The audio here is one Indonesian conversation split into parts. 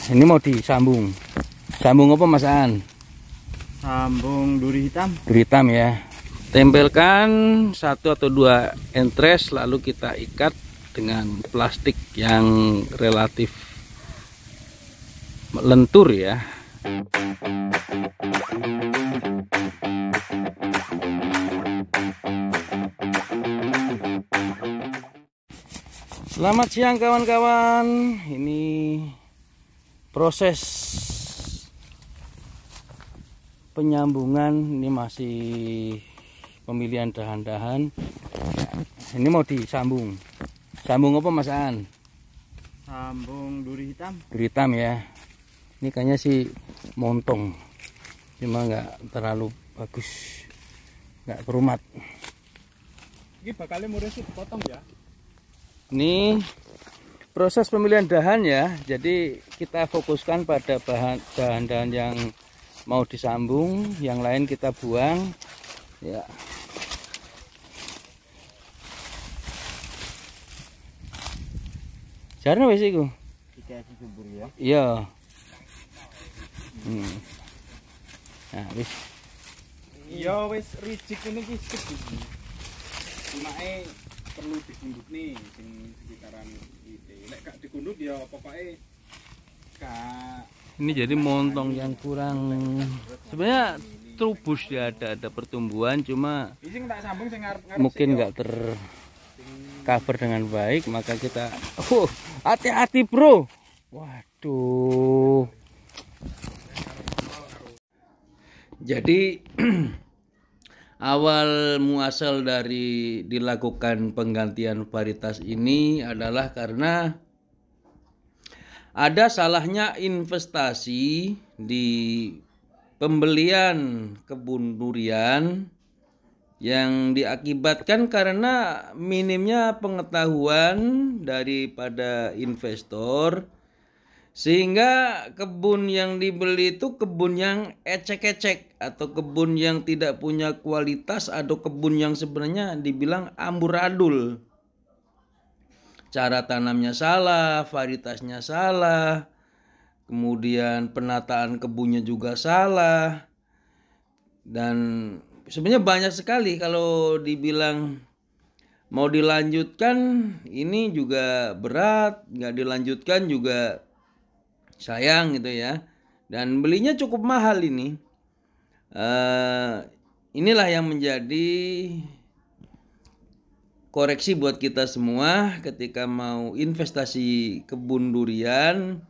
Ini mau disambung. Sambung apa Mas Aan? Sambung duri hitam. Duri hitam ya. Tempelkan 1 atau 2 entres, lalu kita ikat dengan plastik yang relatif lentur ya. Selamat siang kawan-kawan. Ini proses penyambungan, ini masih pemilihan dahan-dahan. Ini mau disambung. Sambung apa Mas Aan? Sambung duri hitam. Duri hitam ya. Ini kayaknya sih montong, cuma nggak terlalu bagus, nggak kerumat. Ini bakalnya mau potong ya. Ini proses pemilihan dahan ya. Jadi kita fokuskan pada dahan-dahan yang mau disambung, yang lain kita buang ya. Jarno wis iku. Dikasih subur ya. Iya. Nah, wis. Iya wis rijik ini ki segini. Cumake perlu digundut nih sing sekitaran iki. Nek gak digundut ya pokoknya ini jadi montong yang kurang. Sebenarnya trubus ya, ada pertumbuhan, cuma mungkin nggak tercover dengan baik, maka kita hati-hati bro. Waduh. Jadi awal muasal dari dilakukan penggantian varietas ini adalah karena ada salahnya investasi di pembelian kebun durian yang diakibatkan karena minimnya pengetahuan daripada investor, sehingga kebun yang dibeli itu kebun yang ecek-ecek atau kebun yang tidak punya kualitas atau kebun yang sebenarnya dibilang amburadul. Cara tanamnya salah, varietasnya salah, kemudian penataan kebunnya juga salah, dan sebenarnya banyak sekali. Kalau dibilang mau dilanjutkan ini juga berat, nggak dilanjutkan juga sayang gitu ya, dan belinya cukup mahal ini. Inilah yang menjadi koreksi buat kita semua ketika mau investasi kebun durian.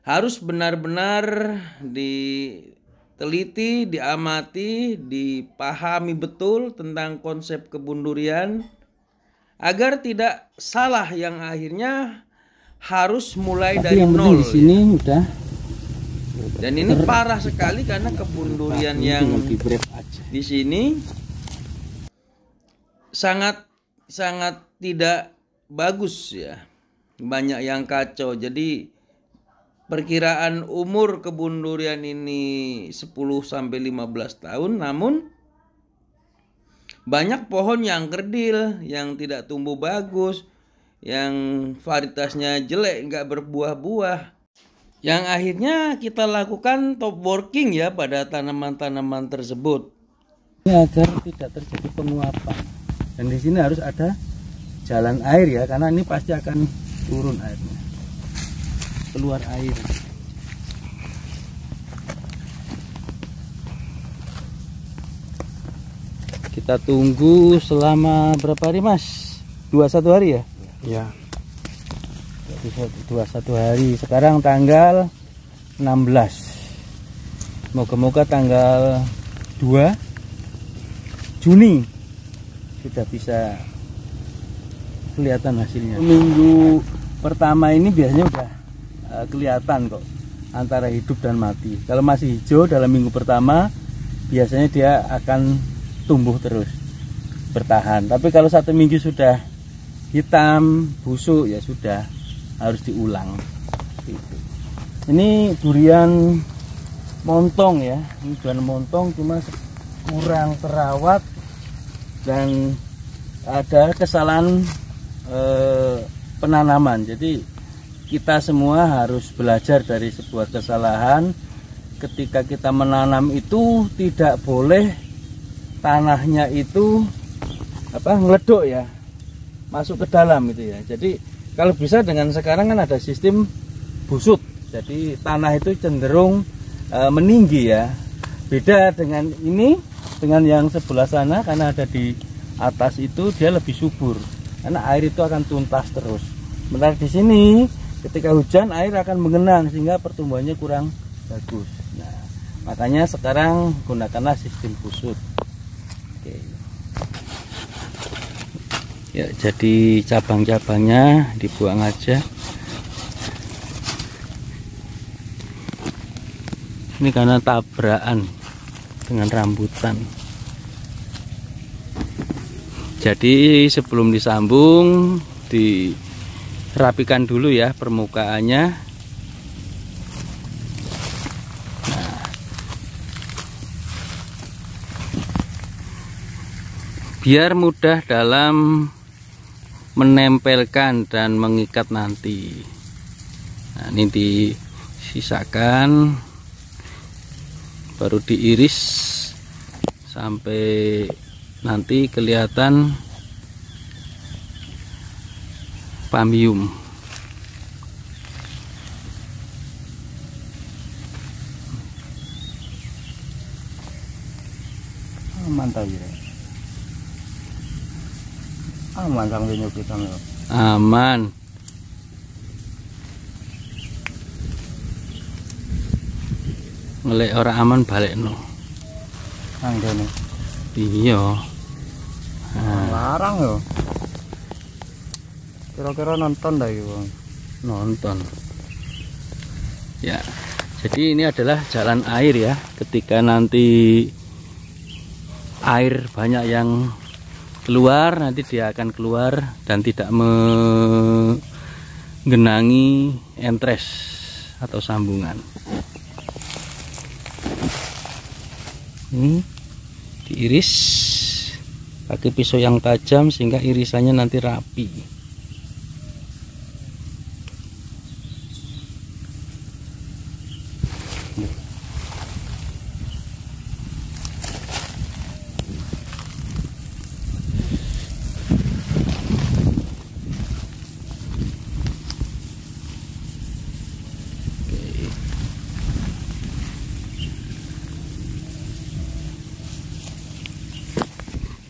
Harus benar-benar diteliti, diamati, dipahami betul tentang konsep kebun durian agar tidak salah yang akhirnya harus mulai dari nol. Di sini ya. Udah. Dan ini parah sekali karena kebun durian yang di sini sangat tidak bagus ya. Banyak yang kacau. Jadi perkiraan umur kebun durian ini 10-15 tahun, namun banyak pohon yang kerdil, yang tidak tumbuh bagus, yang varietasnya jelek, nggak berbuah-buah. Yang akhirnya kita lakukan top working ya pada tanaman-tanaman tersebut. Ini agar tidak terjadi penguapan. Dan di sini harus ada jalan air ya, karena ini pasti akan turun airnya, keluar air. Kita tunggu selama berapa hari Mas? 21 hari ya? Ya. 21 hari. Sekarang tanggal 16. Moga-moga tanggal 2 Juni sudah bisa kelihatan hasilnya. Minggu pertama ini biasanya udah kelihatan kok antara hidup dan mati. Kalau masih hijau dalam minggu pertama biasanya dia akan tumbuh terus, bertahan. Tapi kalau 1 minggu sudah hitam, busuk, ya sudah harus diulang. Ini durian montong ya, ini durian montong cuma kurang terawat dan ada kesalahan penanaman. Jadi kita semua harus belajar dari sebuah kesalahan. Ketika kita menanam itu tidak boleh tanahnya itu ngeleduk ya, masuk ke dalam itu ya. Jadi kalau bisa dengan sekarang kan ada sistem busut, jadi tanah itu cenderung meninggi ya. Beda dengan ini, dengan yang sebelah sana, karena ada di atas itu dia lebih subur, karena air itu akan tuntas terus. Sementara di sini ketika hujan air akan mengenang sehingga pertumbuhannya kurang bagus. Nah, makanya sekarang gunakanlah sistem busut. Oke. Ya, jadi cabang-cabangnya dibuang aja. Ini karena tabrakan dengan rambutan. Jadi sebelum disambung dirapikan dulu ya permukaannya. Nah, biar mudah dalam menempelkan dan mengikat nanti. Nah, ini disisakan, baru diiris sampai nanti kelihatan pambium. Mantap ya. Aman sampai nyuki sampai. Aman. Ngelek orang aman balik no. Anggone. Iya. Larang yo. Kira-kira nonton dah yo. Nonton. Ya. Jadi ini adalah jalan air ya. Ketika nanti air banyak yang keluar, nanti dia akan keluar dan tidak menggenangi entres atau sambungan. Ini diiris pakai pisau yang tajam sehingga irisannya nanti rapi.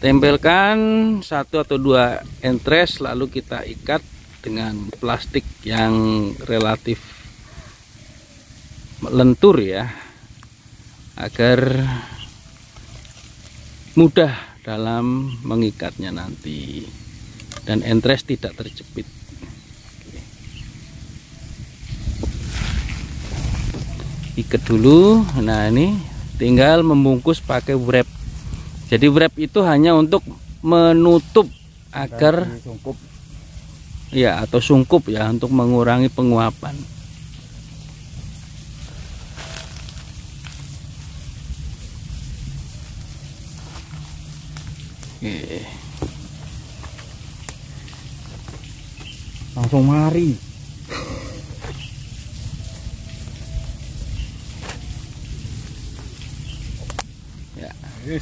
Tempelkan 1 atau 2 entres, lalu kita ikat dengan plastik yang relatif lentur ya, agar mudah dalam mengikatnya nanti dan entres tidak terjepit. Ikat dulu. Nah, ini tinggal membungkus pakai wrap. Jadi wrap itu hanya untuk menutup agar sungkup ya, atau sungkup ya, untuk mengurangi penguapan. Oke. langsung mari. Ya. Yes.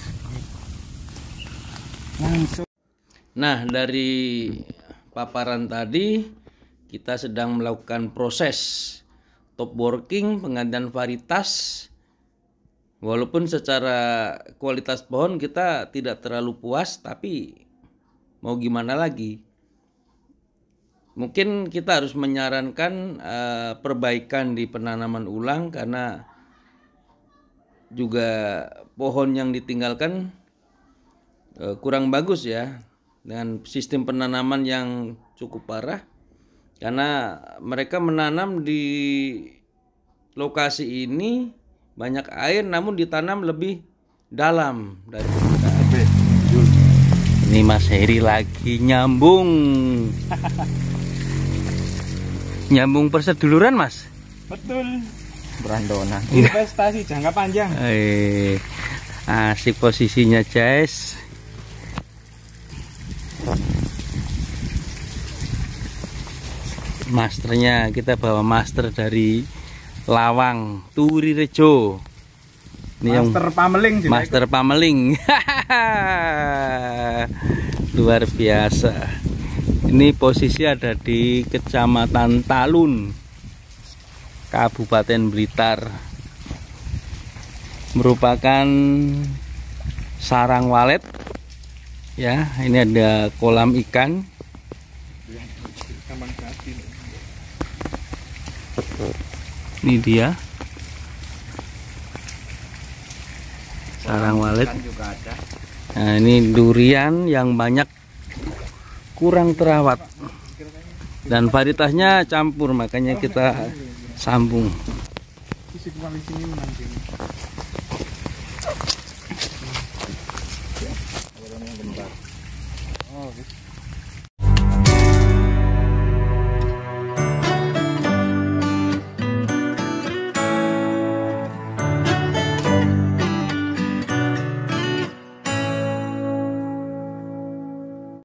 Langsung. Nah, dari paparan tadi kita sedang melakukan proses top working, penggantian varietas. Walaupun secara kualitas pohon kita tidak terlalu puas, tapi mau gimana lagi? Mungkin kita harus menyarankan perbaikan di penanaman ulang, karena juga pohon yang ditinggalkan kurang bagus ya, dengan sistem penanaman yang cukup parah, karena mereka menanam di lokasi ini banyak air namun ditanam lebih dalam dari kita. Ini Mas Heri lagi nyambung. Nyambung perseduluran, Mas. Betul. Brandona. Investasi jangka panjang. Asik posisinya, guys. masternya. Kita bawa master dari Lawang, Turirejo. Ini Master Pameling. Master Pameling. Luar biasa. Ini posisi ada di Kecamatan Talun, Kabupaten Blitar. Merupakan sarang walet. Ya, ini ada kolam ikan. Ini dia sarang walet. Nah, ini durian yang banyak kurang terawat dan varietasnya campur, makanya kita sambung.